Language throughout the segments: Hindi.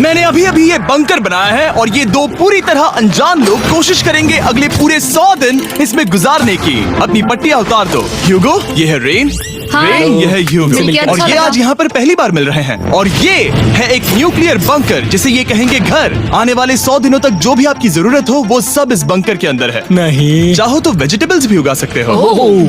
मैंने अभी अभी ये बंकर बनाया है और ये दो पूरी तरह अनजान लोग कोशिश करेंगे अगले पूरे 100 दिन इसमें गुजारने की। अपनी पट्टियां उतार दो। ह्यूगो, ये है रेन। रेन, ये है ह्यूगो। और ये आज यहाँ पर पहली बार मिल रहे हैं। और ये है एक न्यूक्लियर बंकर, जिसे ये कहेंगे घर। आने वाले 100 दिनों तक जो भी आपकी जरूरत हो वो सब इस बंकर के अंदर है। नहीं, चाहो तो वेजिटेबल्स भी उगा सकते हो।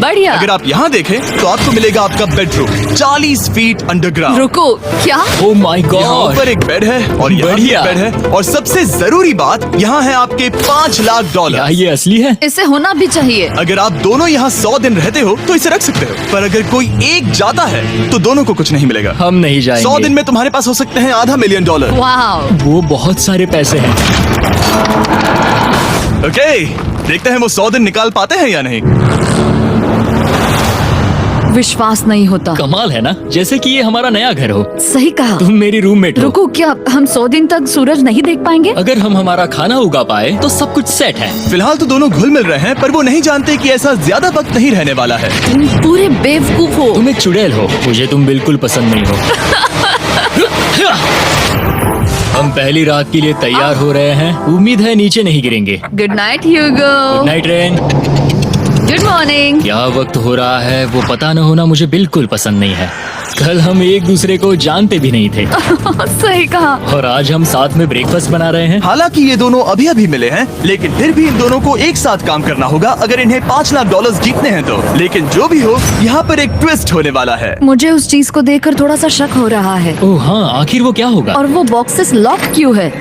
बढ़िया। अगर आप यहाँ देखें तो आपको मिलेगा आपका बेडरूम 40 फीट अंडरग्राउंड। रुको, क्या? ओह माय यहाँ गॉड। ऊपर एक बेड है और यहाँ भी एक बेड है। और सबसे जरूरी बात, यहाँ है आपके $5 लाख। क्या ये असली है? इसे होना भी चाहिए। अगर आप दोनों यहाँ 100 दिन रहते हो तो इसे रख सकते हो, पर अगर कोई एक जाता है तो दोनों को कुछ नहीं मिलेगा। हम नहीं जाएंगे। 100 दिन में तुम्हारे पास हो सकते हैं $500 मिलियन। वाह, वो बहुत सारे पैसे हैं। ओके, देखते हैं वो 100 दिन निकाल पाते हैं या नहीं। विश्वास नहीं होता। कमाल है ना, जैसे कि ये हमारा नया घर हो। सही कहा। तुम मेरी रूममेट हो। रुको, क्या हम 100 दिन तक सूरज नहीं देख पाएंगे? अगर हम हमारा खाना उगा पाए तो सब कुछ सेट है। फिलहाल तो दोनों घुल मिल रहे हैं, पर वो नहीं जानते कि ऐसा ज्यादा वक्त नहीं रहने वाला है। तुम पूरे बेवकूफ हो। तुम एक चुड़ैल हो, मुझे तुम बिल्कुल पसंद नहीं हो। हम पहली रात के लिए तैयार हो रहे हैं। उम्मीद है नीचे नहीं गिरेंगे। Good night Hugo. Night rain. Good morning. क्या वक्त हो रहा है वो पता न होना मुझे बिल्कुल पसंद नहीं है। कल हम एक दूसरे को जानते भी नहीं थे सही कहा। और आज हम साथ में ब्रेकफास्ट बना रहे हैं। हालांकि ये दोनों अभी अभी मिले हैं, लेकिन फिर भी इन दोनों को एक साथ काम करना होगा अगर इन्हें $5 लाख जीतने हैं तो। लेकिन जो भी हो, यहाँ पर एक ट्विस्ट होने वाला है। मुझे उस चीज को देखकर थोड़ा सा शक हो रहा है। ओह हाँ, आखिर वो क्या होगा? और वो बॉक्सेस लॉक क्यों है?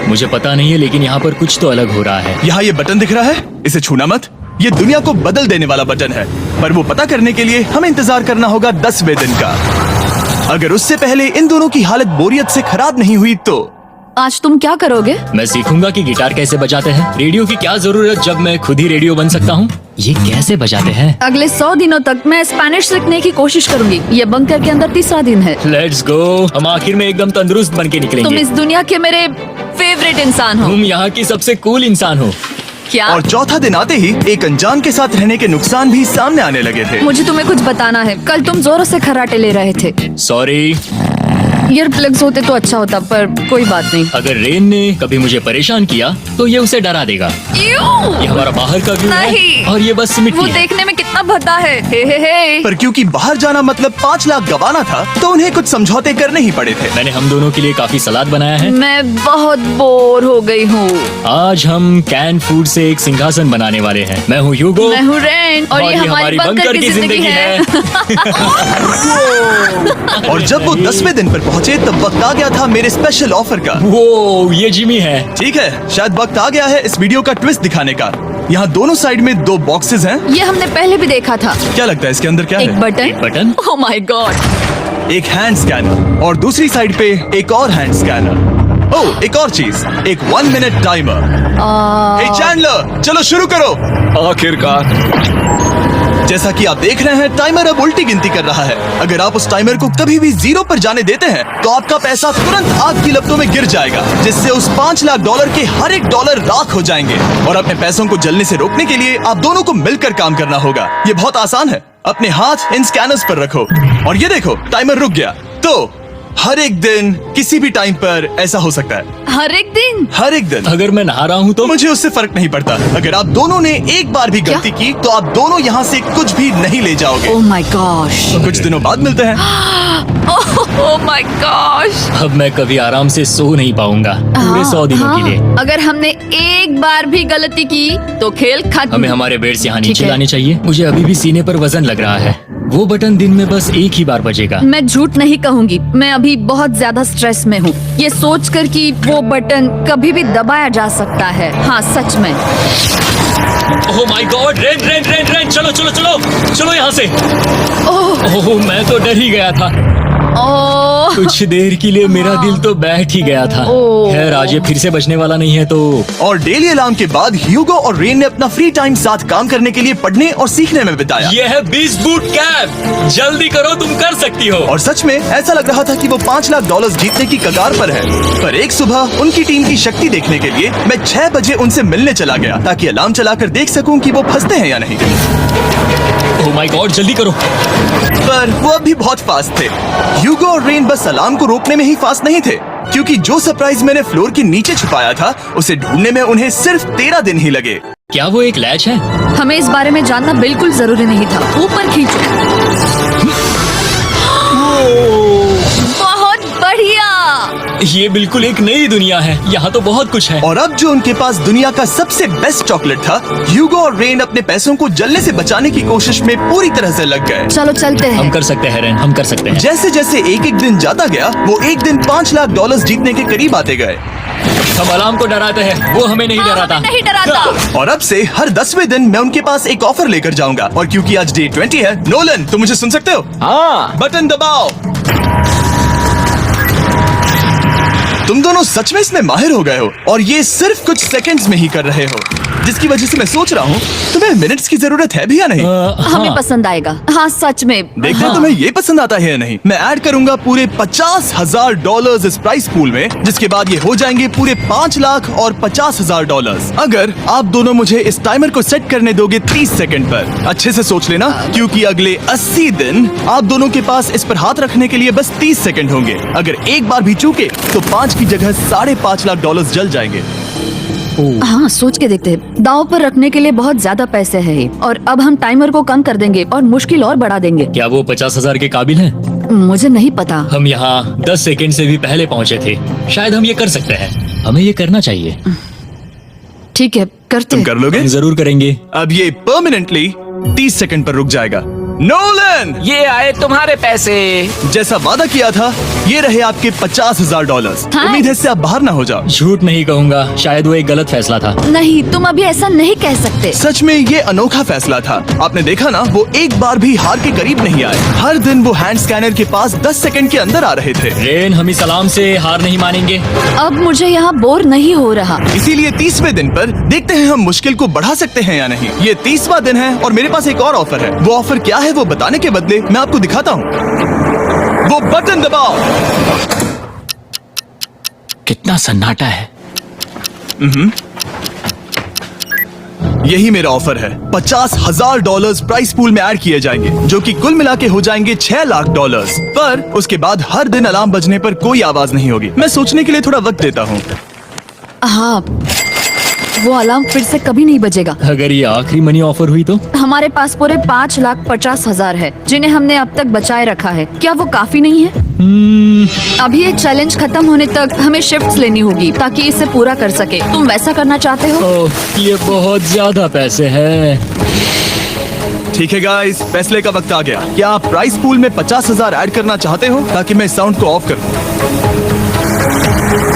मुझे पता नहीं है, लेकिन यहाँ पर कुछ तो अलग हो रहा है। यहाँ ये बटन दिख रहा है, इसे छूना मत। ये दुनिया को बदल देने वाला बटन है, पर वो पता करने के लिए हमें इंतजार करना होगा 10वें दिन का। अगर उससे पहले इन दोनों की हालत बोरियत से खराब नहीं हुई तो आज तुम क्या करोगे? मैं सीखूंगा कि गिटार कैसे बजाते हैं। रेडियो की क्या जरूरत जब मैं खुद ही रेडियो बन सकता हूँ। ये कैसे बजाते हैं? अगले 100 दिनों तक मैं स्पेनिश सीखने की कोशिश करूंगी। ये बंकर के अंदर 3रा दिन है। Let's go. हम आखिर में एकदम तंदुरुस्त बन के तुम निकलेंगे। इस दुनिया के मेरे फेवरेट इंसान हो। तुम यहाँ की सबसे कूल इंसान हो। क्या? और चौथा दिन आते ही एक अनजान के साथ रहने के नुकसान भी सामने आने लगे थे। मुझे तुम्हें कुछ बताना है। कल तुम जोरों से खर्राटे ले रहे थे। सॉरी। ईयर प्लग्स होते तो अच्छा होता, पर कोई बात नहीं। अगर रेन ने कभी मुझे परेशान किया तो ये उसे डरा देगा। ये हमारा बाहर का व्यू है नहीं। और ये बस वो मिट्टी है। देखने में कितना भद्दा है। हे। पर क्योंकि बाहर जाना मतलब 5 लाख गवाना था, तो उन्हें कुछ समझौते करने ही पड़े थे। मैंने हम दोनों के लिए काफी सलाद बनाया है। मैं बहुत बोर हो गई हूँ। आज हम कैन फूड से एक सिंहासन बनाने वाले हैं। मैं हूँ ह्यूगो। मैं हूँ रेन और ये हमारी बंकर की जिंदगी है। और जब वो 10वें दिन पर पहुंचे तब वक्त आ गया था मेरे स्पेशल ऑफर का। वो ये जिमी है। ठीक है, शायद वक्त आ गया है इस वीडियो का ट्विस्ट दिखाने का। यहाँ दोनों साइड में 2 बॉक्सेस हैं। ये हमने पहले भी देखा था। क्या लगता है इसके अंदर क्या एक है? Button. Button? Oh my God. एक हैंड स्कैनर और दूसरी साइड पे एक और हैंड स्कैनर। ओह, एक और चीज, एक 1 मिनट टाइमर। हे चैंडलर, चलो शुरू करो। आखिरकार। जैसा कि आप देख रहे हैं, टाइमर अब उल्टी गिनती कर रहा है। अगर आप उस टाइमर को कभी भी 0 पर जाने देते हैं तो आपका पैसा तुरंत आग की लपटों में गिर जाएगा, जिससे उस $5 लाख के हर एक डॉलर राख हो जाएंगे। और अपने पैसों को जलने से रोकने के लिए आप दोनों को मिलकर काम करना होगा। ये बहुत आसान है। अपने हाथ इन स्कैनर्स पर रखो और ये देखो, टाइमर रुक गया। तो हर एक दिन किसी भी टाइम पर ऐसा हो सकता है। हर एक दिन? हर एक दिन। अगर मैं नहा रहा हूँ तो मुझे उससे फर्क नहीं पड़ता। अगर आप दोनों ने एक बार भी गलती की तो आप दोनों यहाँ से कुछ भी नहीं ले जाओगे। Oh my gosh. कुछ दिनों बाद मिलते हैं। Oh my gosh. अब मैं कभी आराम से सो नहीं पाऊंगा पूरे 100 दिनों के लिए। अगर हमने एक बार भी गलती की तो खेल खत्म। हमें हमारे बेड से यहाँ ठीक नीचे है। लाने चाहिए। मुझे अभी भी सीने पर वजन लग रहा है। वो बटन दिन में बस एक ही बार बजेगा। मैं झूठ नहीं कहूंगी, मैं अभी बहुत ज्यादा स्ट्रेस में हूँ, ये सोचकर कि वो बटन कभी भी दबाया जा सकता है। हाँ, सच में। ओह my God. Rain rain rain rain, चलो चलो चलो चलो यहाँ से। ओह, मैं तो डर ही गया था। ओह, कुछ देर के लिए मेरा दिल तो बैठ ही गया था। ओह। खैर, आज ये फिर से बजने वाला नहीं है तो। और डेली अलार्म के बाद ह्यूगो और रेन ने अपना फ्री टाइम साथ काम करने के लिए पढ़ने और सीखने में बिताया। ये है 20 बूट कैप। जल्दी करो, तुम कर सकती हो। और सच में ऐसा लग रहा था कि वो $5 लाख जीतने की कगार पर है। पर एक सुबह उनकी टीम की शक्ति देखने के लिए मैं 6 बजे उनसे मिलने चला गया, ताकि अलार्म चलाकर देख सकूं कि वो फंसते हैं या नहीं। ओह माय गॉड, जल्दी करो। पर वो अब भी बहुत फास्ट थे। ह्यूगो और रेन बस अलार्म को रोकने में ही फास्ट नहीं थे, क्योंकि जो सरप्राइज मैंने फ्लोर के नीचे छुपाया था उसे ढूंढने में उन्हें सिर्फ 13 दिन ही लगे। क्या वो एक लैच है? हमें इस बारे में जानना बिल्कुल जरूरी नहीं था। ऊपर खींचो। बहुत बढ़िया। ये बिल्कुल एक नई दुनिया है। यहाँ तो बहुत कुछ है। और अब जो उनके पास दुनिया का सबसे बेस्ट चॉकलेट था, ह्यूगो और रेन अपने पैसों को जलने से बचाने की कोशिश में पूरी तरह से लग गए। चलो चलते हम हैं। कर सकते हैं रेन, हम कर सकते हैं। जैसे जैसे एक एक दिन जाता गया, वो एक दिन $5 लाख जीतने के करीब आते गए। हम अलार्म को डराते हैं, वो हमें नहीं हाँ, डराता। हमें नहीं डराता। और अब से हर 10वें दिन मैं उनके पास एक ऑफर लेकर जाऊंगा। और क्योंकि आज डे 20 है, नोलन तुम मुझे सुन सकते हो? हाँ। बटन दबाओ। तुम दोनों सच में इसमें माहिर हो गए हो और ये सिर्फ कुछ सेकंड्स में ही कर रहे हो, जिसकी वजह से मैं सोच रहा हूँ तुम्हें मिनट्स की जरूरत है भी या नहीं। हमें पसंद आएगा। हाँ सच में। देखते हैं तुम्हें ये पसंद आता है या नहीं। मैं ऐड करूंगा पूरे $50,000 इस प्राइस पूल में, जिसके बाद ये हो जाएंगे पूरे $5 लाख और $50,000 अगर आप दोनों मुझे इस टाइमर को सेट करने दोगे 30 सेकंड पर। अच्छे से सोच लेना, क्योंकि अगले 80 दिन आप दोनों के पास इस पर हाथ रखने के लिए बस 30 सेकंड होंगे। अगर एक बार भी चूके तो 5 की जगह $5.5 लाख जल जाएंगे। हाँ सोच के देखते हैं। दांव पर रखने के लिए बहुत ज्यादा पैसे हैं और अब हम टाइमर को कम कर देंगे और मुश्किल और बढ़ा देंगे। क्या वो 50,000 के काबिल हैं? मुझे नहीं पता। हम यहाँ 10 सेकंड से भी पहले पहुँचे थे। शायद हम ये कर सकते हैं। हमें ये करना चाहिए। ठीक है करते तुम हैं। कर लोगे? हम जरूर करेंगे। अब ये परमानेंटली 30 सेकंड पर रुक जाएगा। नोलन, ये आए तुम्हारे पैसे। जैसा वादा किया था, ये रहे आपके $50,000। हाँ। उम्मीद है इससे आप बाहर ना हो जाओ। झूठ नहीं कहूँगा, शायद वो एक गलत फैसला था। नहीं तुम अभी ऐसा नहीं कह सकते। सच में ये अनोखा फैसला था। आपने देखा ना, वो एक बार भी हार के करीब नहीं आए। हर दिन वो हैंड स्कैनर के पास 10 सेकंड के अंदर आ रहे थे। रेन, हम इस अलार्म से हार नहीं मानेंगे। अब मुझे यहाँ बोर नहीं हो रहा। इसीलिए 30वें दिन पर देखते हैं हम मुश्किल को बढ़ा सकते हैं या नहीं। ये 30वां दिन है और मेरे पास एक और ऑफर है। वो ऑफर क्या है वो बताने के बदले मैं आपको दिखाता हूँ। वो बटन दबाओ। कितना सन्नाटा है। यही मेरा ऑफर है। $50,000 प्राइस पूल में ऐड किए जाएंगे, जो कि कुल मिला के हो जाएंगे $6 लाख। पर उसके बाद हर दिन अलार्म बजने पर कोई आवाज नहीं होगी। मैं सोचने के लिए थोड़ा वक्त देता हूँ। हाँ वो अलार्म फिर से कभी नहीं बजेगा। अगर ये आखिरी मनी ऑफर हुई तो? हमारे पास पूरे $5,50,000 है, जिन्हें हमने अब तक बचाए रखा है। क्या वो काफी नहीं है? अभी ये चैलेंज खत्म होने तक हमें शिफ्ट्स लेनी होगी ताकि इसे पूरा कर सके। तुम वैसा करना चाहते हो? ओह, ये बहुत ज्यादा पैसे हैं। ठीक है गाइस, फैसले का वक्त आ गया। क्या आप प्राइस पूल में 50,000 ऐड करना चाहते हो ताकि मैं साउंड को ऑफ कर दूं?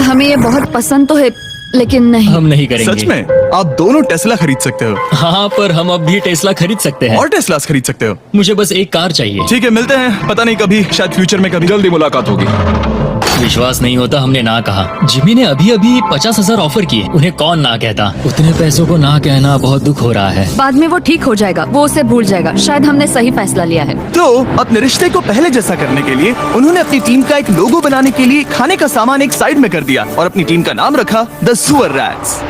हमें ये बहुत पसंद तो है, लेकिन नहीं। हम नहीं करेंगे। सच में? आप दोनों टेस्ला खरीद सकते हो हाँ, पर हम अब भी टेस्ला खरीद सकते हैं। और टेस्लास खरीद सकते हो। मुझे बस एक कार चाहिए। ठीक है, मिलते हैं। पता नहीं कभी, शायद फ्यूचर में कभी। जल्दी मुलाकात होगी। विश्वास नहीं होता हमने ना कहा। जिमी ने अभी अभी 50,000 ऑफर किए। उन्हें कौन ना कहता। उतने पैसों को ना कहना बहुत दुख हो रहा है। बाद में वो ठीक हो जाएगा, वो उसे भूल जाएगा। शायद हमने सही फैसला लिया है। तो अपने रिश्ते को पहले जैसा करने के लिए उन्होंने अपनी टीम का एक लोगो बनाने के लिए खाने का सामान एक साइड में कर दिया और अपनी टीम का नाम रखा द सुअर रैट्स।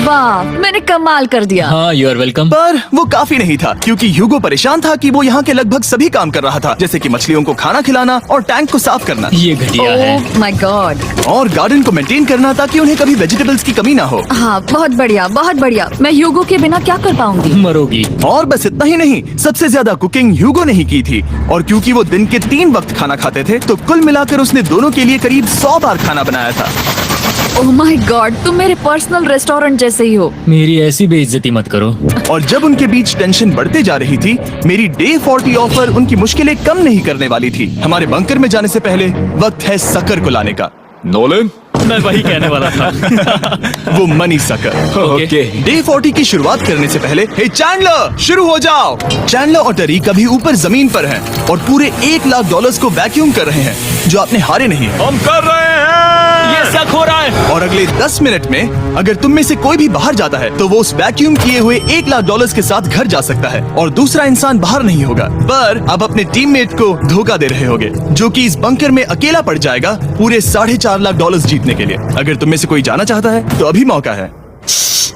वाह, मैंने कमाल कर दिया। हाँ, यू आर वेलकम। पर वो काफी नहीं था, क्योंकि ह्यूगो परेशान था कि वो यहाँ के लगभग सभी काम कर रहा था, जैसे कि मछलियों को खाना खिलाना और टैंक को साफ करना ये घटिया है। ओह माय गॉड। और गार्डन को मेंटेन करना ताकि उन्हें कभी वेजिटेबल्स की कमी ना हो। हाँ बहुत बढ़िया, बहुत बढ़िया। मैं ह्यूगो के बिना क्या कर पाऊंगी? मरोगी। और बस इतना ही नहीं, सबसे ज्यादा कुकिंग ह्यूगो ने ही की थी। और क्योंकि वो दिन के 3 वक्त खाना खाते थे, तो कुल मिलाकर उसने दोनों के लिए करीब 100 बार खाना बनाया था। ओह माय गॉड, तुम मेरे पर्सनल रेस्टोरेंट जैसे ही हो। मेरी ऐसी बेइज्जती मत करो। और जब उनके बीच टेंशन बढ़ते जा रही थी, मेरी डे 40 ऑफर उनकी मुश्किलें कम नहीं करने वाली थी। हमारे बंकर में जाने से पहले वक्त है सकर को लाने का। नोलन, मैं वही कहने वाला था। वो मनी सकर। ओके। डे 40 की शुरुआत करने से पहले, हे चैंडलर, शुरू हो जाओ। चैंडलर और टरी कभी ऊपर जमीन पर हैं और पूरे $1 लाख को वैक्यूम कर रहे हैं, जो आपने हारे नहीं है। हम कर रहे हैं। ये शक हो रहा है। और अगले 10 मिनट में अगर तुम में से कोई भी बाहर जाता है, तो वो उस वैक्यूम किए हुए $1 लाख के साथ घर जा सकता है और दूसरा इंसान बाहर नहीं होगा। पर अब अपने टीममेट को धोखा दे रहे होगे, जो कि इस बंकर में अकेला पड़ जाएगा पूरे $4.5 लाख जीतने के लिए। अगर तुम में से कोई जाना चाहता है तो अभी मौका है।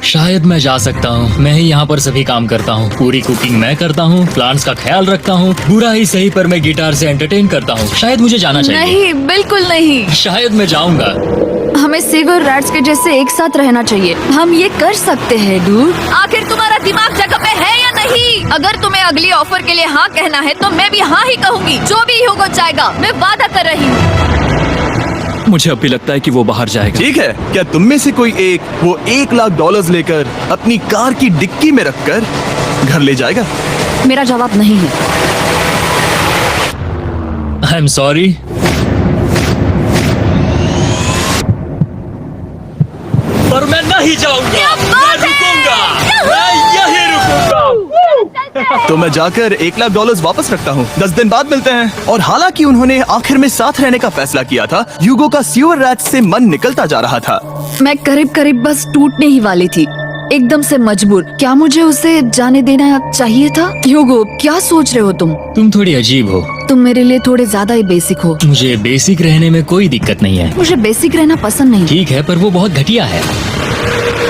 शायद मैं जा सकता हूँ। मैं ही यहाँ पर सभी काम करता हूँ। पूरी कुकिंग मैं करता हूँ, प्लांट्स का ख्याल रखता हूँ। बुरा ही सही पर मैं गिटार से एंटरटेन करता हूँ। शायद मुझे जाना चाहिए। नहीं, बिल्कुल नहीं। शायद मैं जाऊंगा। हमें सिल्वर रैट्स के जैसे एक साथ रहना चाहिए। हम ये कर सकते हैं डूड। आखिर तुम्हारा दिमाग जगह पे है या नहीं? अगर तुम्हें अगली ऑफर के लिए हाँ कहना है तो मैं भी हाँ ही कहूँगी। जो भी होगा जाएगा, मैं वादा कर रही हूँ। मुझे अब भी लगता है कि वो बाहर जाएगा। ठीक है, क्या तुम में से कोई एक वो $1 लाख लेकर अपनी कार की डिक्की में रखकर घर ले जाएगा? मेरा जवाब नहीं है। I am sorry. पर मैं नहीं जाऊंगा। मैं रुकूंगा। मैं यहीं रुकूंगा। तो मैं जाकर $1 लाख वापस रखता हूँ। 10 दिन बाद मिलते हैं। और हालांकि उन्होंने आखिर में साथ रहने का फैसला किया था, ह्यूगो का सीवर रैट से मन निकलता जा रहा था। मैं करीब करीब बस टूटने ही वाली थी, एकदम से मजबूर। क्या मुझे उसे जाने देना चाहिए था? ह्यूगो, क्या सोच रहे हो तुम? तुम थोड़ी अजीब हो। तुम मेरे लिए थोड़े ज्यादा ही बेसिक हो। मुझे बेसिक रहने में कोई दिक्कत नहीं है। मुझे बेसिक रहना पसंद नहीं। ठीक है, पर वो बहुत घटिया है।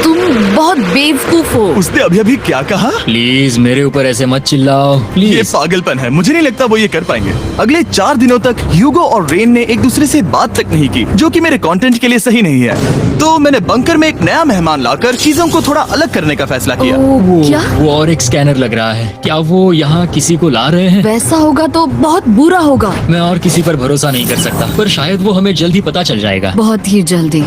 तुम बहुत बेवकूफ हो। उसने अभी अभी क्या कहा? प्लीज मेरे ऊपर ऐसे मत चिल्लाओ ये प्लीज। पागलपन है। मुझे नहीं लगता वो ये कर पाएंगे। अगले 4 दिनों तक ह्यूगो और रेन ने एक दूसरे से बात तक नहीं की, जो कि मेरे कंटेंट के लिए सही नहीं है। तो मैंने बंकर में एक नया मेहमान लाकर चीजों को थोड़ा अलग करने का फैसला किया। क्या? वो और एक स्कैनर लग रहा है। क्या वो यहाँ किसी को ला रहे हैं? वैसा होगा तो बहुत बुरा होगा। मैं और किसी पर भरोसा नहीं कर सकता, पर शायद वो हमें जल्द ही पता चल जाएगा। बहुत ही जल्दी।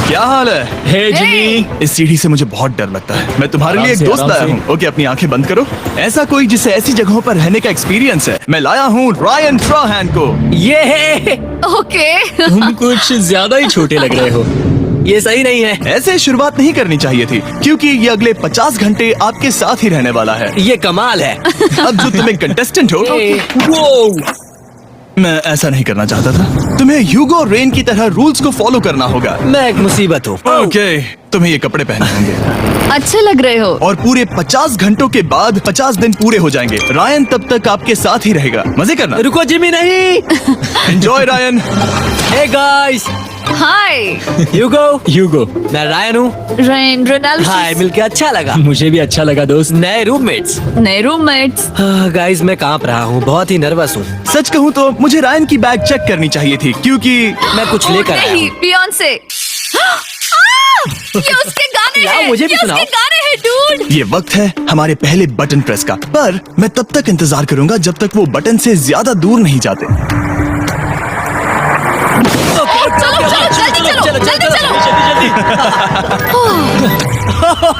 क्या हाल है? हे जिमी। इस सीढ़ी से मुझे बहुत डर लगता है। मैं तुम्हारे आराम लिए एक से, दोस्त आराम लाया से। हूँ। ओके, अपनी आंखें बंद करो। ऐसा कोई जिसे ऐसी जगहों पर रहने का एक्सपीरियंस है। मैं लाया हूँ रायन ट्राहैन को। ये ओके। तुम कुछ ज्यादा ही छोटे लग रहे हो। ये सही नहीं है। ऐसे शुरुआत नहीं करनी चाहिए थी, क्योंकि ये अगले 50 घंटे आपके साथ ही रहने वाला है। ये कमाल है। अब जो तुम एक कंटेस्टेंट हो, वो मैं ऐसा नहीं करना चाहता था। तुम्हें ह्यूगो और रेन की तरह रूल्स को फॉलो करना होगा। मैं एक मुसीबत हूँ। ओके, तुम्हें ये कपड़े पहने होंगे अच्छे लग रहे हो। और पूरे 50 घंटों के बाद 50 दिन पूरे हो जाएंगे। रायन तब तक आपके साथ ही रहेगा। मजे करना। रुको जिमी, नहीं। Enjoy Ryan. हे गाइस, हाय ह्यूगो, मैं रायन हूँ। Rain Reynold. हाय, मिलके अच्छा लगा। मुझे भी अच्छा लगा दोस्त। नए रूममेट्स। नए रूममेट्स। गाइस, मैं कांप रहा हूँ, बहुत ही नर्वस हूँ। सच कहूँ तो मुझे रायन की बैग चेक करनी चाहिए थी, क्योंकि मैं कुछ लेकर आया नहीं, हूँ। बियॉन्से। ये उसके गाने लाओ, हैं। मुझे भी ये सुनाओ। उसके गाने हैं डूड। ये वक्त है हमारे पहले बटन प्रेस का। पर मैं तब तक इंतजार करूंगा जब तक वो बटन से ज्यादा दूर नहीं जाते। चलो, जल्दी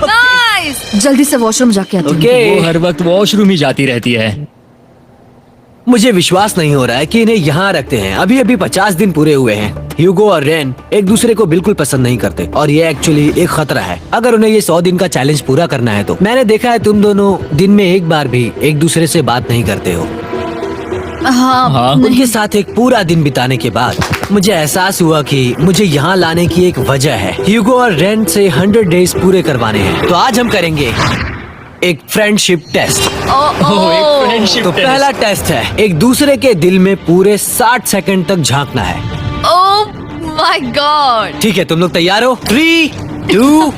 नाइस। जल्दी से वॉशरूम जाके आती हूँ। ओके। वो हर वक्त वॉशरूम ही जाती रहती है। मुझे विश्वास नहीं हो रहा है कि इन्हें यहाँ रखते हैं। अभी अभी 50 दिन पूरे हुए हैं। ह्यूगो और रेन एक दूसरे को बिल्कुल पसंद नहीं करते और ये एक्चुअली एक खतरा है अगर उन्हें ये 100 दिन का चैलेंज पूरा करना है तो। मैंने देखा है तुम दोनों दिन में एक बार भी एक दूसरे से बात नहीं करते हो। हाँ। उनके साथ एक पूरा दिन बिताने के बाद मुझे एहसास हुआ कि मुझे यहाँ लाने की एक वजह है। ह्यूगो और रेन से 100 डेज पूरे करवाने हैं। तो आज हम करेंगे एक फ्रेंडशिप टेस्ट। एक फ्रेंडशिप तो पहला टेस्ट है, एक दूसरे के दिल में पूरे 60 सेकंड तक झांकना है। ओह माय गॉड। ठीक है, तुम लोग तैयार हो? 3, 2,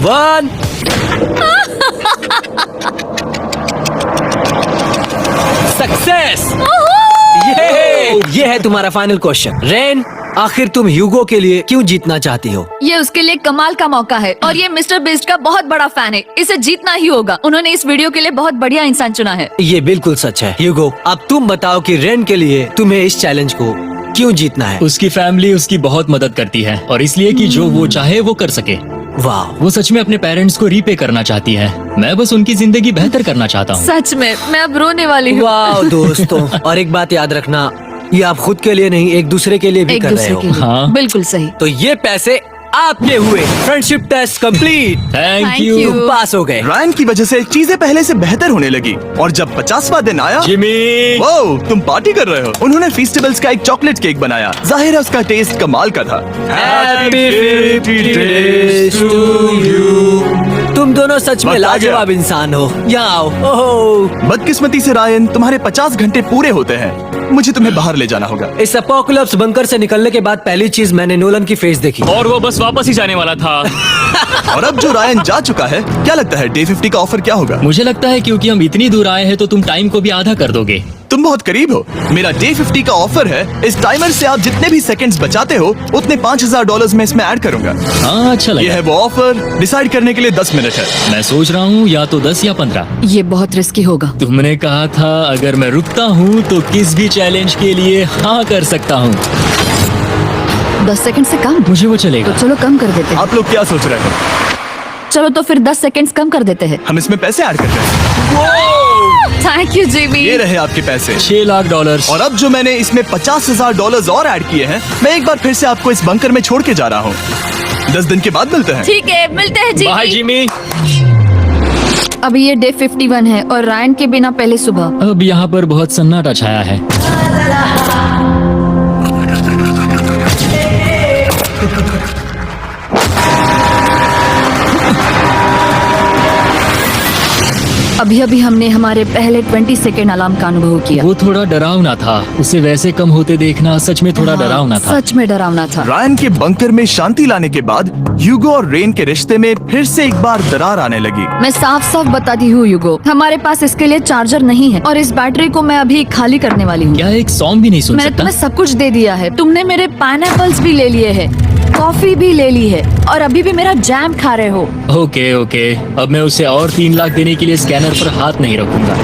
1। सक्सेस। ये है तुम्हारा फाइनल क्वेश्चन। रेन, आखिर तुम ह्यूगो के लिए क्यों जीतना चाहती हो? ये उसके लिए कमाल का मौका है और ये मिस्टर बीस्ट का बहुत बड़ा फैन है। इसे जीतना ही होगा। उन्होंने इस वीडियो के लिए बहुत बढ़िया इंसान चुना है। ये बिल्कुल सच है। ह्यूगो, अब तुम बताओ कि रेन के लिए तुम्हें इस चैलेंज को क्यों जीतना है? उसकी फैमिली उसकी बहुत मदद करती है और इसलिए कि जो वो चाहे वो कर सके। वाह, वो सच में अपने पेरेंट्स को रीपे करना चाहती है। मैं बस उनकी जिंदगी बेहतर करना चाहता हूँ। सच में मैं अब रोने वाली हूँ। वाह दोस्तों, और एक बात याद रखना, ये आप खुद के लिए नहीं, एक दूसरे के लिए भी एक कर रहे दूसरे हो। के लिए। हाँ। बिल्कुल सही। तो ये पैसे आपके हुए। Friendship test complete. Thank Thank you you। तुम पास हो गए। रायन की वजह से चीजें पहले से बेहतर होने लगी और जब 50वां दिन आया, जिमी। वो तुम पार्टी कर रहे हो। उन्होंने फेस्टिवल्स का एक चॉकलेट केक बनाया। जाहिर है उसका टेस्ट कमाल का था। Happy 50 days to you। तुम दोनों सच में वक्त आ लाजवाब गया। इंसान हो। यहाँ आओ। ओहो, बदकिस्मती से रायन, तुम्हारे 50 घंटे पूरे होते हैं। मुझे तुम्हें बाहर ले जाना होगा। इस अपोकलिप्स बंकर से निकलने के बाद पहली चीज मैंने नोलन की फेस देखी। और वो बस वापस ही जाने वाला था। और अब जो रायन जा चुका है, क्या लगता है डे 50 का ऑफर क्या होगा? मुझे लगता है क्योंकि हम इतनी दूर आए हैं तो तुम टाइम को भी आधा कर दोगे। तुम बहुत करीब हो। मेरा डे 50 का ऑफर है। इस टाइमर से आप जितने भी सेकंड्स बचाते हो उतने $5000 मैं इसमें ऐड करूंगा। हाँ, अच्छा ये लगा। है वो ऑफर। डिसाइड करने के लिए 10 मिनट है। मैं सोच रहा हूँ या तो 10 या 15। ये बहुत रिस्की होगा। तुमने कहा था अगर मैं रुकता हूँ तो किस भी चैलेंज के लिए हाँ कर सकता हूँ। 10 सेकंड से कम? मुझे वो तो चलेगा। चलो कम कर देते हैं। आप लोग क्या सोच रहे हो? चलो तो फिर 10 सेकंड्स कम कर देते हैं। हम इसमें पैसे ऐड कर रहे हैं। Thank you Jimmy. ये रहे आपके पैसे। $6 लाख। और अब जो मैंने इसमें $50,000 और ऐड किए हैं, मैं एक बार फिर से आपको इस बंकर में छोड़ के जा रहा हूँ। 10 दिन के बाद मिलते हैं। ठीक है, मिलते हैं बाय जिमी। जिमी। अभी ये डे 51 है और रायन के बिना पहले सुबह। अब यहाँ पर बहुत सन्नाटा छाया है। अभी अभी हमने हमारे पहले 20 सेकेंड अलार्म का अनुभव किया। वो थोड़ा डरावना था। उसे वैसे कम होते देखना सच में थोड़ा डरावना था। सच में डरावना था। रायन के बंकर में शांति लाने के बाद ह्यूगो और रेन के रिश्ते में फिर से एक बार दरार आने लगी। मैं साफ साफ बताती हूँ युगो, हमारे पास इसके लिए चार्जर नहीं है और इस बैटरी को मैं अभी खाली करने वाली हूँ। क्या एक सॉन्ग भी नहीं सुन मैंने सकता? तुम्हें सब कुछ दे दिया है। तुमने मेरे पाइनएप्पल्स भी ले लिए हैं, कॉफी भी ले ली है और अभी भी मेरा जैम खा रहे हो। ओके ओके, अब मैं उसे और 3 लाख देने के लिए स्कैनर पर हाथ नहीं रखूंगा।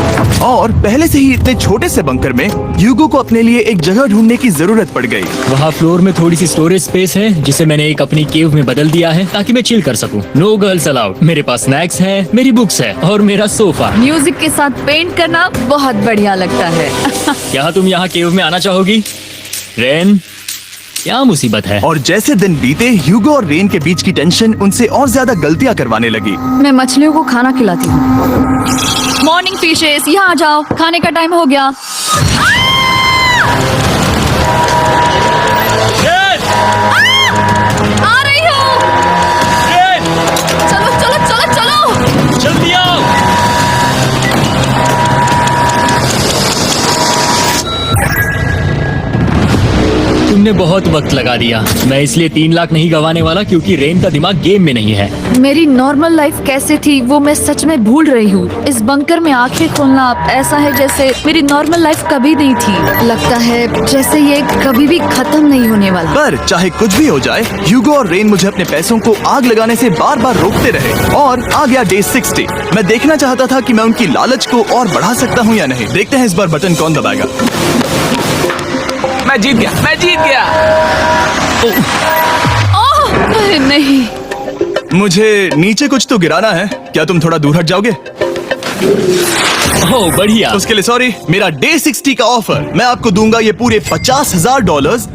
और पहले से ही इतने छोटे से बंकर में ह्यूगो को अपने लिए एक जगह ढूंढने की जरूरत पड़ गई। वहाँ फ्लोर में थोड़ी सी स्टोरेज स्पेस है जिसे मैंने एक अपनी केव में बदल दिया है ताकि मैं चिल कर सकूं। No girls allowed. मेरे पास स्नैक्स है, मेरी बुक्स है और मेरा सोफा। म्यूजिक के साथ पेंट करना बहुत बढ़िया लगता है। क्या तुम यहाँ केव में आना चाहोगी? रेन, क्या मुसीबत है? और जैसे दिन बीते, ह्यूगो और रेन के बीच की टेंशन उनसे और ज्यादा गलतियां करवाने लगी। मैं मछलियों को खाना खिलाती हूँ। मॉर्निंग फिशेस, यहाँ आ जाओ, खाने का टाइम हो गया। आ रही हूँ। चलो चलो चलो चलो। जल्दी आओ। तुमने बहुत वक्त लगा दिया। मैं इसलिए 3 लाख नहीं गंवाने वाला क्योंकि रेन का दिमाग गेम में नहीं है। मेरी नॉर्मल लाइफ कैसे थी वो मैं सच में भूल रही हूँ। इस बंकर में आंखें खोलना ऐसा है जैसे मेरी नॉर्मल लाइफ कभी नहीं थी। लगता है जैसे ये कभी भी खत्म नहीं होने वाला। पर चाहे कुछ भी हो जाए, ह्यूगो और रेन मुझे अपने पैसों को आग लगाने से बार बार रोकते रहे। और आ गया डे 60। मैं देखना चाहता था कि मैं उनकी लालच को और बढ़ा सकता हूँ या नहीं। देखते हैं इस बार बटन कौन दबाएगा। मैं जीत गया, मैं जीत गया। ओह, अरे नहीं। मुझे नीचे कुछ तो गिराना है। क्या तुम थोड़ा दूर हट जाओगे? ओह बढ़िया। उसके लिए सॉरी। मेरा डे 60 का ऑफर, मैं आपको दूंगा ये पूरे $50,000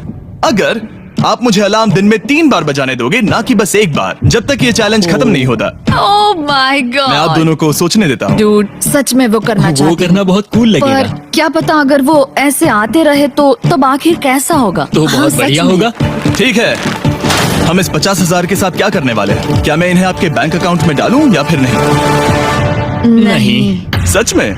अगर आप मुझे अलार्म दिन में 3 बार बजाने दोगे, ना कि बस एक बार, जब तक ये चैलेंज खत्म नहीं होता। ओह माय मैं आप गॉड। दोनों को सोचने देता हूँ। डूड, सच में वो करना वो चाहती करना बहुत कूल पर लगेगा। क्या पता अगर वो ऐसे आते रहे तो तब आखिर कैसा होगा। तो हाँ, बहुत सच बढ़िया में। होगा। ठीक है, हम इस 50,000 के साथ क्या करने वाले हैं? क्या मैं इन्हें आपके बैंक अकाउंट में डालूं या फिर नहीं? नहीं। सच में?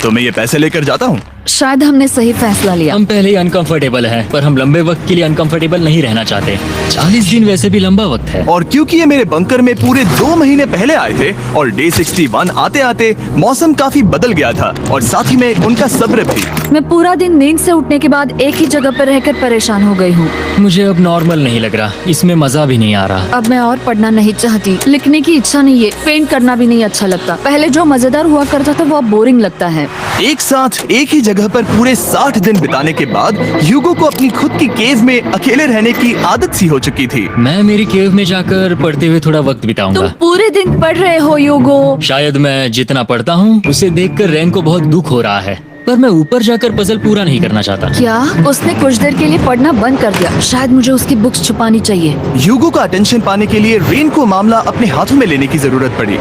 तो मैं ये पैसे लेकर जाता हूँ। शायद हमने सही फैसला लिया। हम पहले ही अनकंफर्टेबल हैं, पर हम लंबे वक्त के लिए अनकंफर्टेबल नहीं रहना चाहते। 40 दिन वैसे भी लंबा वक्त है। और क्योंकि ये मेरे बंकर में पूरे 2 महीने पहले आए थे और डे 61 आते आते मौसम काफी बदल गया था और साथ ही में उनका सब्र भी। मैं पूरा दिन नींद से उठने के बाद एक ही जगह पर रहकर परेशान हो गई हूँ। मुझे अब नॉर्मल नहीं लग रहा। इसमें मजा भी नहीं आ रहा। अब मैं और पढ़ना नहीं चाहती, लिखने की इच्छा नहीं है, पेंट करना भी नहीं अच्छा लगता। पहले जो मजेदार हुआ करता था वो अब बोरिंग लगता है। एक साथ एक ही जगह पर पूरे 60 दिन बिताने के बाद ह्यूगो को अपनी खुद की केव में अकेले रहने की आदत सी हो चुकी थी। मैं मेरी केव में जाकर पढ़ते हुए थोड़ा वक्त बिताऊंगा। तुम पूरे दिन पढ़ रहे हो योगो। शायद मैं जितना पढ़ता हूँ उसे देखकर रैन को बहुत दुख हो रहा है, पर मैं ऊपर जाकर पजल पूरा नहीं करना चाहता। क्या उसने कुछ देर के लिए पढ़ना बंद कर दिया? शायद मुझे उसकी बुक्स छुपानी चाहिए। ह्यूगो का अटेंशन पाने के लिए रेन को मामला अपने हाथों में लेने की जरूरत पड़ी।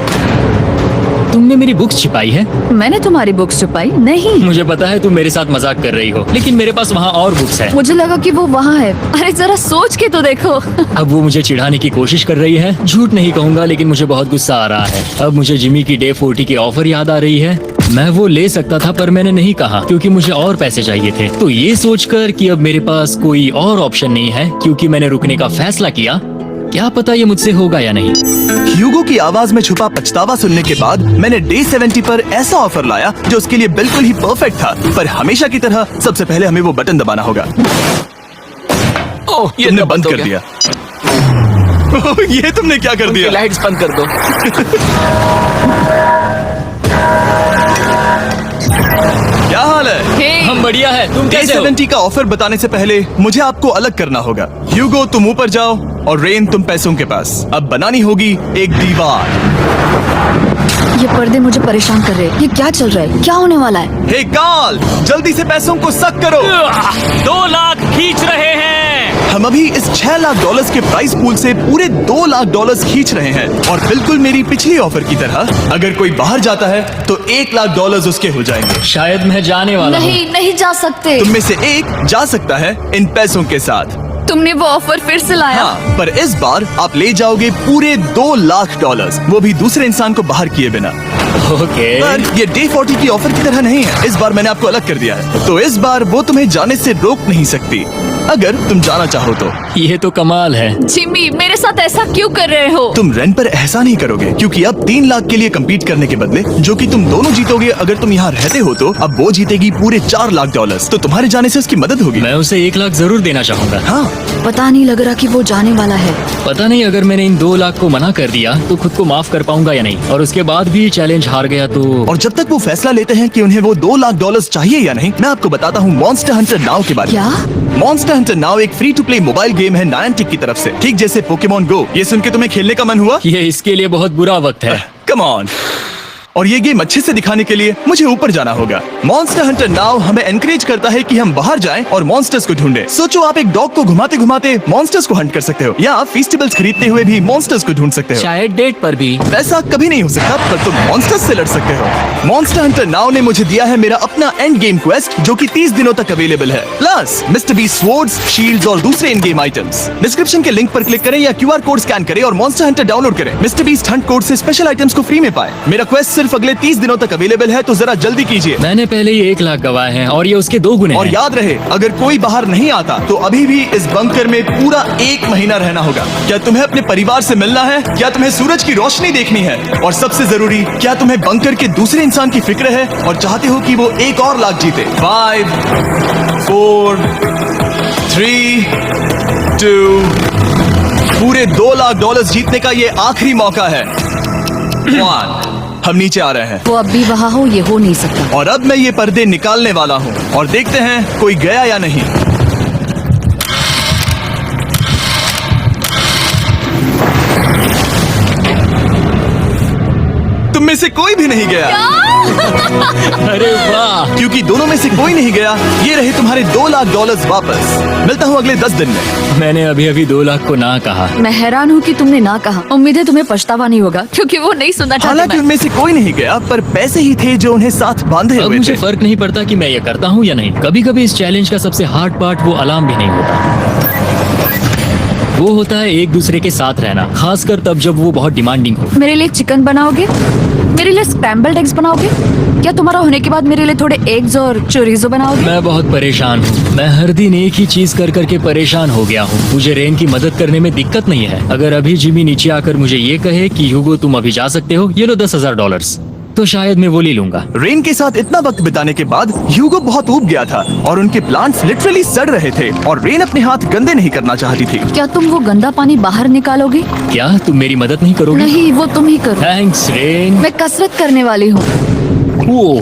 तुमने मेरी बुक्स छिपाई है? मैंने तुम्हारी बुक्स छुपाई नहीं। मुझे पता है तुम मेरे साथ मजाक कर रही हो, लेकिन मेरे पास वहाँ और बुक्स है। मुझे लगा कि वो वहाँ है। अरे जरा सोच के तो देखो। अब वो मुझे चिढ़ाने की कोशिश कर रही है। झूठ नहीं कहूंगा, लेकिन मुझे बहुत गुस्सा आ रहा है। अब मुझे जिमी की डे 40 की ऑफर याद आ रही है। मैं वो ले सकता था, पर मैंने नहीं कहा क्योंकि मुझे और पैसे चाहिए थे। तो ये सोचकर कि अब मेरे पास कोई और ऑप्शन नहीं है, क्योंकि मैंने रुकने का फैसला किया, क्या पता ये मुझसे होगा या नहीं। ह्यूगो की आवाज में छुपा पछतावा सुनने के बाद मैंने डे 70 पर ऐसा ऑफर लाया जो उसके लिए बिल्कुल ही परफेक्ट था। पर हमेशा की तरह सबसे पहले हमें वो बटन दबाना होगा। ओह, ये तुमने तो बंद हो कर गया। दिया। ओह, ये तुमने क्या कर उनकी दिया? लाइट्स बंद कर दो। क्या हाल है? हे, हम बढ़िया है, तुम डे कैसे हो? 70 का ऑफर बताने से पहले मुझे आपको अलग करना होगा। ह्यूगो तुम ऊपर जाओ और रेन तुम पैसों के पास। अब बनानी होगी एक दीवार। ये पर्दे मुझे परेशान कर रहे हैं। ये क्या चल रहा है? क्या होने वाला है? हे काल, जल्दी से पैसों को सक करो। 2 लाख खींच रहे हैं। हम अभी इस $6 लाख के प्राइस पूल से पूरे $2 लाख खींच रहे हैं। और बिल्कुल मेरी पिछली ऑफर की तरह अगर कोई बाहर जाता है तो $1 लाख उसके हो जाएंगे। शायद मैं जाने वाला हूँ। नहीं, नहीं जा सकते। तुम में से एक जा सकता है इन पैसों के साथ। तुमने वो ऑफर फिर से लाया। हाँ, पर इस बार आप ले जाओगे पूरे $2 लाख, वो भी दूसरे इंसान को बाहर किए बिना। ओके। पर ये डे 40 की ऑफर की तरह नहीं है। इस बार मैंने आपको अलग कर दिया है, तो इस बार वो तुम्हें जाने से रोक नहीं सकती अगर तुम जाना चाहो तो। ये तो कमाल है। जिमी, मेरे साथ ऐसा क्यों कर रहे हो? तुम रेंट पर एहसान नहीं करोगे, क्योंकि अब 3 लाख के लिए कम्पीट करने के बदले जो कि तुम दोनों जीतोगे अगर तुम यहाँ रहते हो, तो अब वो जीतेगी पूरे $4 लाख। तो तुम्हारे जाने से उसकी मदद होगी। मैं उसे 1 लाख जरूर देना चाहूंगा। हाँ, पता नहीं लग रहा कि वो जाने वाला है। पता नहीं अगर मैंने इन 2 लाख को मना कर दिया तो खुद को माफ कर पाऊंगा या नहीं, और उसके बाद भी चैलेंज हार गया तो। और जब तक वो फैसला लेते हैं कि उन्हें वो $2 लाख चाहिए या नहीं, मैं आपको बताता हूँ मॉन्स्टर हंटर नाउ के बारे में। क्या? मॉन्स्टर हंटर नाउ एक free to play mobile game है नायंटिक की तरफ से, ठीक जैसे पोकेमॉन गो। ये सुन के तुम्हें खेलने का मन हुआ? ये इसके लिए बहुत बुरा वक्त है। Come on. और ये गेम अच्छे से दिखाने के लिए मुझे ऊपर जाना होगा। मॉन्स्टर हंटर नाउ हमें एनकरेज करता है कि हम बाहर जाएं और मॉन्स्टर्स को ढूंढें। सोचो, आप एक डॉग को घुमाते घुमाते मॉन्स्टर्स को हंट कर सकते हो, या आप फेस्टिवल्स खरीदते हुए भी मॉन्स्टर्स को ढूंढ सकते हो। शायद डेट पर भी। वैसा कभी नहीं हो सकता, पर तुम मॉन्स्टर्स से लड़ सकते हो। मॉन्स्टर हंटर नाउ ने मुझे दिया है मेरा अपना एंड गेम क्वेस्ट, जो कि 30 दिनों तक अवेलेबल है, plus Mister B swords, shields और दूसरे इन गेम आइटम्स। डिस्क्रिप्शन के लिंक पर क्लिक करें या QR कोड स्कैन करें और मॉन्स्टर हंटर डाउनलोड करें। मिस्टर बीस्ट हंट कोड से स्पेशल आइटम्स को फ्री में पाएं। मेरा क्वेस्ट सिर्फ अगले 30 दिनों तक अवेलेबल है, तो जरा जल्दी कीजिए। मैंने पहले ही 1 लाख गवाए हैं और ये उसके 2 गुने और हैं। याद रहे, अगर कोई बाहर नहीं आता तो अभी भी इस बंकर में पूरा 1 महीना रहना होगा। क्या तुम्हें अपने परिवार से मिलना है? क्या तुम्हें सूरज की रोशनी देखनी है? और सबसे जरूरी, क्या तुम्हें बंकर के दूसरे इंसान की फिक्र है और चाहते हो कि वो $1 और लाख जीते? 5, 4, 3, 2, पूरे $2 लाख जीतने का ये आखिरी मौका है। 1, हम नीचे आ रहे हैं। वो अब भी वहाँ हो, ये हो नहीं सकता। और अब मैं ये पर्दे निकालने वाला हूँ और देखते हैं कोई गया या नहीं। तुम में से कोई भी नहीं गया। अरे वाह। क्योंकि दोनों में से कोई नहीं गया, ये रहे तुम्हारे $2 लाख वापस। मिलता हूँ अगले 10 दिन में। मैंने अभी अभी 2 लाख को ना कहा। मैं हैरान हूँ कि तुमने ना कहा। उम्मीद है तुम्हें पछतावा नहीं होगा, क्योंकि वो नहीं सुनना चाहते। हालांकि उनमें से कोई नहीं गया, पर पैसे ही थे जो उन्हें साथ बांधे अब हुए मुझे थे। फर्क नहीं पड़ता कि मैं ये करता हूँ या नहीं। कभी कभी इस चैलेंज का सबसे हार्ड पार्ट वो अलार्म भी नहीं होता, वो होता है एक दूसरे के साथ रहना, खासकर तब जब वो बहुत डिमांडिंग हो। मेरे लिए चिकन बनाओगे? मेरे लिए स्क्रैम्बल्ड एग्स बनाओगे? क्या तुम्हारा होने के बाद मेरे लिए थोड़े एग्स और चोरिजो बनाओगे? मैं बहुत परेशान हूँ। मैं हर दिन एक ही चीज कर करके परेशान हो गया हूँ। मुझे रेन की मदद करने में दिक्कत नहीं है। अगर अभी जिमी नीचे आकर मुझे ये कहे कि ह्यूगो तुम अभी जा सकते हो, ये लो $10,000, तो शायद मैं वो ले लूंगा। रेन के साथ इतना वक्त बिताने के बाद ह्यूगो बहुत ऊब गया था और उनके प्लांट्स लिटरली सड़ रहे थे, और रेन अपने हाथ गंदे नहीं करना चाहती थी। क्या तुम वो गंदा पानी बाहर निकालोगे? क्या तुम मेरी मदद नहीं करोगे? नहीं, वो तुम ही करो। Thanks rain. मैं कसरत करने वाली हूँ। वो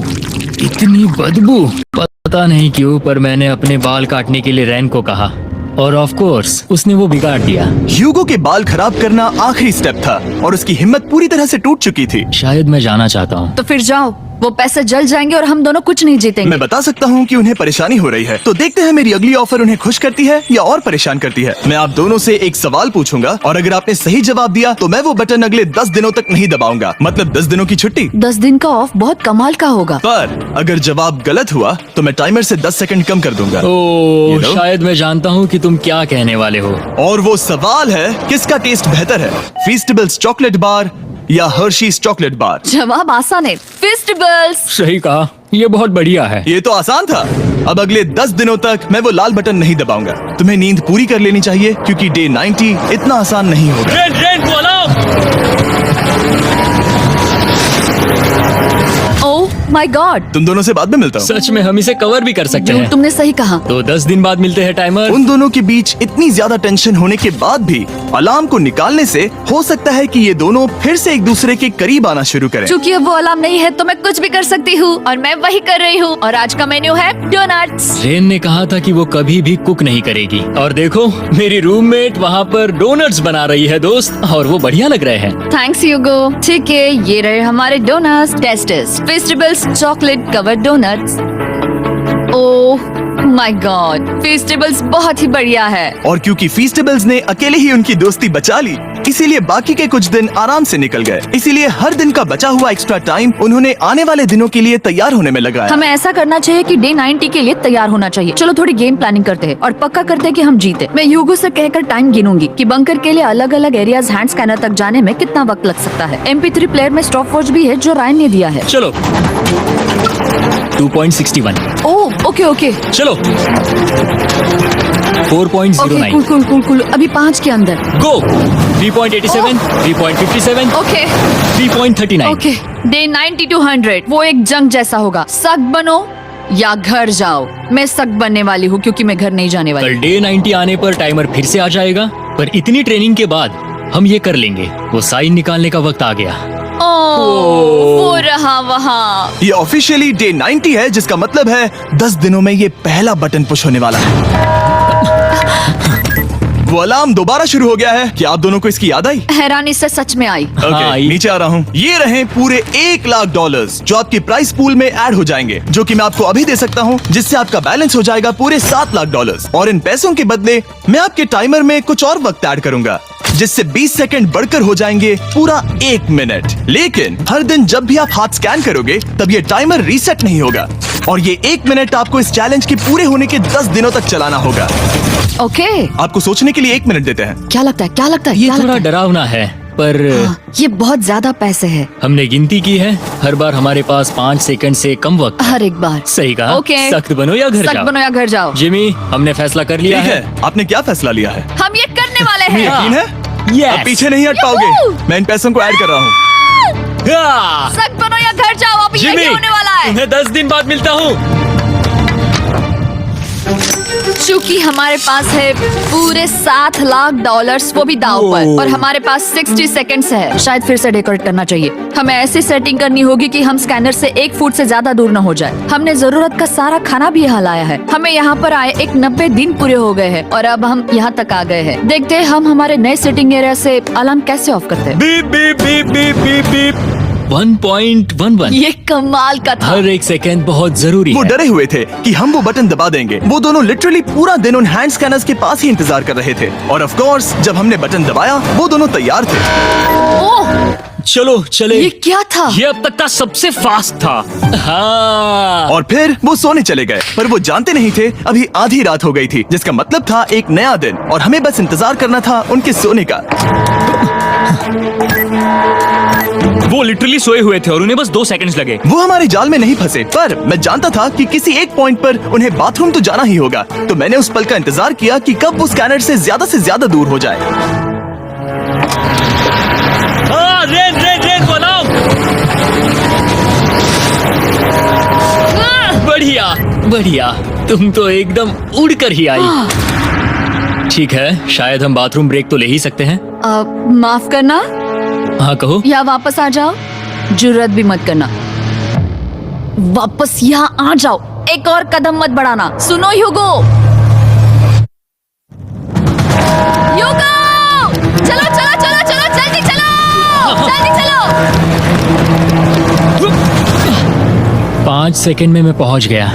इतनी बदबू। पता नहीं क्यों, पर मैंने अपने बाल काटने के लिए रेन को कहा, और ऑफ कोर्स उसने वो बिगाड़ दिया। ह्यूगो के बाल खराब करना आखिरी स्टेप था और उसकी हिम्मत पूरी तरह से टूट चुकी थी। शायद मैं जाना चाहता हूँ। तो फिर जाओ, वो पैसे जल जाएंगे और हम दोनों कुछ नहीं जीतेंगे। मैं बता सकता हूँ कि उन्हें परेशानी हो रही है, तो देखते हैं मेरी अगली ऑफर उन्हें खुश करती है या और परेशान करती है। मैं आप दोनों से एक सवाल पूछूंगा और अगर आपने सही जवाब दिया तो मैं वो बटन अगले 10 दिनों तक नहीं दबाऊंगा, मतलब 10 दिनों की छुट्टी। 10 दिन का ऑफ बहुत कमाल का होगा। पर अगर जवाब गलत हुआ तो मैं टाइमर से 10 सेकंड कम कर दूंगा। ओ, You know? शायद मैं जानता हूँ कि तुम क्या कहने वाले हो। और वो सवाल है, किसका टेस्ट बेहतर है, फीस्टेबल्स चॉकलेट बार या हर्शीज चॉकलेट बार? जवाब आसान है, फेस्टिवल्स। सही कहा, ये बहुत बढ़िया है। ये तो आसान था। अब अगले 10 दिनों तक मैं वो लाल बटन नहीं दबाऊंगा। तुम्हें नींद पूरी कर लेनी चाहिए क्योंकि डे 90 इतना आसान नहीं होगा। रेन रेन को अलाउ। ओह माय गॉड, तुम दोनों से बाद में मिलता हूँ। सच में हम इसे कवर भी कर सकते हैं। तुमने सही कहा। तो 10 दिन बाद मिलते हैं टाइमर। उन दोनों के बीच इतनी ज्यादा टेंशन होने के बाद भी अलार्म को निकालने से हो सकता है कि ये दोनों फिर से एक दूसरे के करीब आना शुरू करें। क्योंकि अब वो अलार्म नहीं है तो मैं कुछ भी कर सकती हूँ और मैं वही कर रही हूँ। और आज का मेन्यू है डोनट्स। रेन ने कहा था कि वो कभी भी कुक नहीं करेगी और देखो मेरी रूममेट वहाँ पर डोनट्स बना रही है दोस्त, और वो बढ़िया लग रहे हैं। Thanks Hugo. ठीक है, ये रहे हमारे donuts. Tasters festivals chocolate covered donuts. Oh my god, festivals बहुत ही बढ़िया है। और क्योंकि फीस्टेबल्स ने अकेले ही उनकी दोस्ती बचा ली, इसीलिए बाकी के कुछ दिन आराम से निकल गए। इसीलिए हर दिन का बचा हुआ एक्स्ट्रा टाइम उन्होंने आने वाले दिनों के लिए तैयार होने में लगाया। हमें ऐसा करना चाहिए कि डे 90 के लिए तैयार होना चाहिए। चलो थोड़ी गेम प्लानिंग करते हैं और पक्का करते हैं कि हम जीते। मैं यूगो से कहकर टाइम गिनूंगी कि बंकर के लिए अलग अलग एरियाज हैंड स्कैनर तक जाने में कितना वक्त लग सकता है। MP3 प्लेयर में स्टॉप वॉच भी है जो रायन ने दिया है। चलो 2.61। ओह ओके ओके चलो okay 4.09। Cool cool cool cool. अभी 5 के अंदर। गो 3.87, 3.57, ओके 3.39। ओके। डे 90 to 100 वो एक जंग जैसा होगा। सख्त बनो या घर जाओ। मैं सख्त बनने वाली हूँ क्योंकि मैं घर नहीं जाने वाली। कल डे 90 आने पर टाइमर फिर से आ जाएगा, पर इतनी ट्रेनिंग के बाद हम ये कर लेंगे। वो साइन निकालने का वक्त आ गया। वो रहा वहाँ। ये ऑफिशियली डे 90 है, जिसका मतलब है 10 दिनों में ये पहला बटन पुश होने वाला है। वो अलार्म दोबारा शुरू हो गया है। क्या आप दोनों को इसकी याद आई? हैरानी से सच में आई। ओके, नीचे आ रहा हूँ। ये रहे पूरे $1 लाख जो आपके प्राइस पूल में ऐड हो जाएंगे, जो कि मैं आपको अभी दे सकता हूँ, जिससे आपका बैलेंस हो जाएगा पूरे $7 लाख। और इन पैसों के बदले मैं आपके टाइमर में कुछ और वक्त ऐड करूंगा, जिससे 20 सेकंड बढ़कर हो जाएंगे पूरा 1 मिनट। लेकिन हर दिन जब भी आप हाथ स्कैन करोगे तब ये टाइमर रीसेट नहीं होगा और ये 1 मिनट आपको इस चैलेंज के पूरे होने के 10 दिनों तक चलाना होगा। ओके आपको सोचने के लिए 1 मिनट देते हैं। क्या लगता है, क्या लगता है? ये क्या थोड़ा लगता है? डरावना है, पर ये बहुत ज्यादा पैसे है। हमने गिनती की है, हर बार हमारे पास 5 सेकंड से कम वक्त। हर एक बार। सही कहा। ओके। सख्त बनो या घर सख्त जाओ। बनो या घर जाओ। जिमी, हमने फैसला कर लिया ठीक है। है, आपने क्या फैसला लिया है? हम ये करने वाले हैं। यकीन है? Yes. अब पीछे नहीं हट Yahoo! पाओगे। मैं इन पैसों को ऐड कर रहा हूँ। हाँ। सख्त बनो या घर जाओ। अब जिमी, यही होने वाला है। तुम्हें 10 दिन बाद मिलता हूँ। चूंकि हमारे पास है पूरे $7 लाख, वो भी दाव पर, और हमारे पास 60 सेकंड्स है। शायद फिर से डेकोरेट करना चाहिए। हमें ऐसी सेटिंग करनी होगी कि हम स्कैनर से 1 फुट से ज्यादा दूर न हो जाए। हमने जरूरत का सारा खाना भी यहाँ लाया है। हमें यहाँ पर आए 90 दिन पूरे हो गए हैं और अब हम यहाँ तक आ गए हैं। देखते हैं हम हमारे नए सेटिंग एरिया से अलार्म कैसे ऑफ करते हैं। Beep beep beep beep beep beep. 1.11। ये कमाल का था। हर एक सेकंड बहुत जरूरी वो है। डरे हुए थे कि हम वो बटन दबा देंगे। वो दोनों लिटरली पूरा दिन उन हैंड स्कैनर्स के पास ही इंतजार कर रहे थे और ऑफ कोर्स जब हमने बटन दबाया वो दोनों तैयार थे। ओह, चलो चले। ये क्या था? ये अब तक का सबसे फास्ट था। हाँ। और फिर वो सोने चले गए, पर वो जानते नहीं थे अभी आधी रात हो गई थी, जिसका मतलब था एक नया दिन और हमें बस इंतजार करना था उनके सोने का। वो लिटरली सोए हुए थे और उन्हें बस 2 सेकंड्स लगे। वो हमारे जाल में नहीं फंसे, पर मैं जानता था कि किसी एक पॉइंट पर उन्हें बाथरूम तो जाना ही होगा, तो मैंने उस पल का इंतजार किया कि कब वो स्कैनर से ज्यादा दूर हो जाए। रेन रेन रेन बनाओ। बढ़िया बढ़िया, तुम तो एकदम उड़कर ही आई। ठीक है, शायद हम बाथरूम ब्रेक तो ले ही सकते हैं। माफ करना हाँ कहो। या वापस आ जाओ। जुर्रत भी मत करना। वापस यहाँ आ जाओ। एक और कदम मत बढ़ाना। सुनो ह्यूगो। ह्यूगो, चलो चलो चलो चलो, जल्दी चलो, जल्दी चलो। 5 सेकंड में मैं पहुंच गया,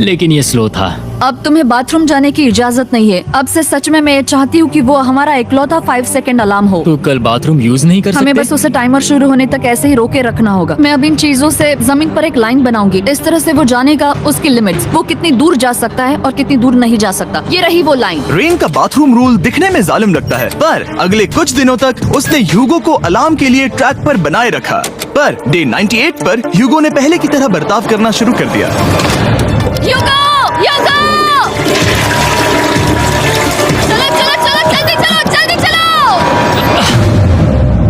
लेकिन ये स्लो था। अब तुम्हें बाथरूम जाने की इजाजत नहीं है। अब से सच में मैं ये चाहती हूँ कि वो हमारा इकलौता 5 सेकंड अलार्म हो। तो कल बाथरूम यूज नहीं कर हमें सकते? बस उसे टाइमर शुरू होने तक ऐसे ही रोके रखना होगा। मैं अब इन चीजों से जमीन पर एक लाइन बनाऊंगी। इस तरह से वो जानेगा उसकी लिमिट्स, वो कितनी दूर जा सकता है और कितनी दूर नहीं जा सकता। ये रही वो लाइन। रेन का बाथरूम रूल दिखने में जालिम लगता है, पर अगले कुछ दिनों तक उसने ह्यूगो को अलार्म के लिए ट्रैक पर बनाए रखा। पर डे 98 पर ह्यूगो ने पहले की तरह बर्ताव करना शुरू कर दिया। ह्यूगो! ह्यूगो! चलो चलो चलो, जल्दी चलो, जल्दी चलो!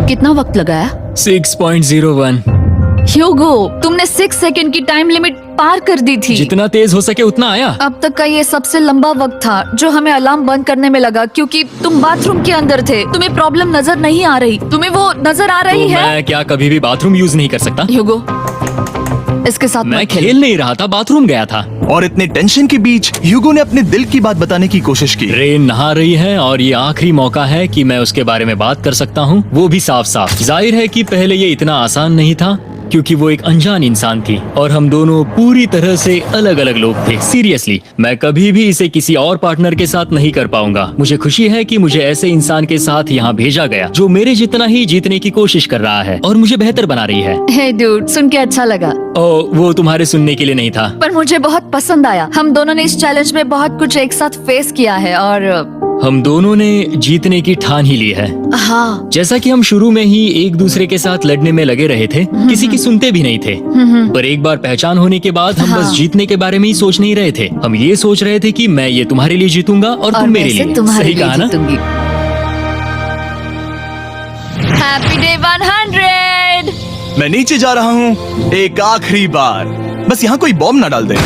कितना वक्त लगाया? 6.01। ह्यूगो, तुमने 6 सेकंड की टाइम लिमिट पार कर दी थी। जितना तेज हो सके उतना आया। अब तक का ये सबसे लंबा वक्त था जो हमें अलार्म बंद करने में लगा, क्योंकि तुम बाथरूम के अंदर थे। तुम्हें प्रॉब्लम नजर नहीं आ रही। तुम्हें वो नजर आ रही तो है? मैं क्या कभी भी बाथरूम यूज नहीं कर सकता? ह्यूगो, इसके साथ मैं मत खेल। खेल नहीं रहा था, बाथरूम गया था। और इतने टेंशन के बीच ह्यूगो ने अपने दिल की बात बताने की कोशिश की। रेन नहा रही है और ये आखिरी मौका है कि मैं उसके बारे में बात कर सकता हूँ, वो भी साफ साफ। जाहिर है कि पहले ये इतना आसान नहीं था, क्योंकि वो एक अनजान इंसान थी और हम दोनों पूरी तरह से अलग अलग लोग थे। सीरियसली, मैं कभी भी इसे किसी और पार्टनर के साथ नहीं कर पाऊंगा। मुझे खुशी है कि मुझे ऐसे इंसान के साथ यहाँ भेजा गया जो मेरे जितना ही जीतने की कोशिश कर रहा है और मुझे बेहतर बना रही है। हे डूड, सुन के अच्छा लगा। ओ, वो तुम्हारे सुनने के लिए नहीं था। पर मुझे बहुत पसंद आया। हम दोनों ने इस चैलेंज में बहुत कुछ एक साथ फेस किया है और हम दोनों ने जीतने की ठान ही ली है। हाँ, जैसा कि हम शुरू में ही एक दूसरे के साथ लड़ने में लगे रहे थे, किसी की सुनते भी नहीं थे। पर एक बार पहचान होने के बाद हम बस हाँ। जीतने के बारे में ही सोच नहीं रहे थे। हम ये सोच रहे थे कि मैं ये तुम्हारे लिए जीतूंगा और तुम मेरे लिए। तुम्हारे सही लिए कहा ना? जीतूंगी। Happy day 100। मैं नीचे जा रहा हूँ एक आखिरी बार, बस यहाँ कोई बॉम्ब ना डाल दे।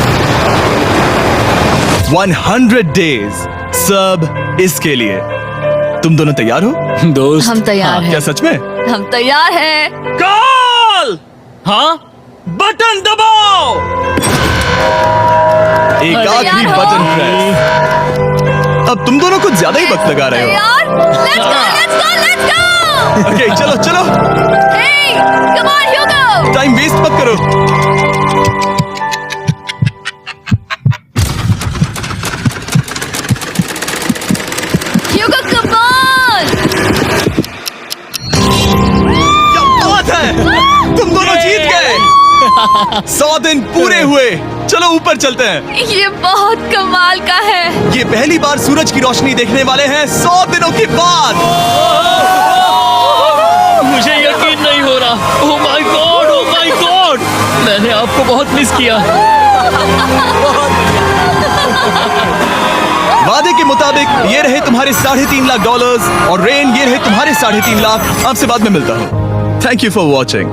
100 डेज, सब इसके लिए। तुम दोनों तैयार हो? दोस्त, हम तैयार हाँ, हैं। क्या सच में? हम तैयार हैं। कॉल! हाँ, बटन दबाओ। एक अरे आखिरी यार हो। Button press. अब तुम दोनों कुछ ज्यादा ही वक्त लगा रहे हो। तैयार? Let's go, let's go, let's go! Okay, चलो चलो, Hey, come on, Hugo! Time waste मत करो। Hugo, come on! क्या बात है, तुम दोनों जीत गए। 100 दिन पूरे हुए। चलो ऊपर चलते हैं। ये बहुत कमाल का है। ये पहली बार सूरज की रोशनी देखने वाले हैं 100 दिनों के बाद। मुझे यकीन नहीं हो रहा। ओह my God, oh my God, मैंने आपको बहुत मिस किया। वादे के मुताबिक ये रहे तुम्हारे $3.5 लाख और रेन ये रहे तुम्हारे $3.5 लाख। आपसे बाद में मिलता हूँ। Thank you for watching.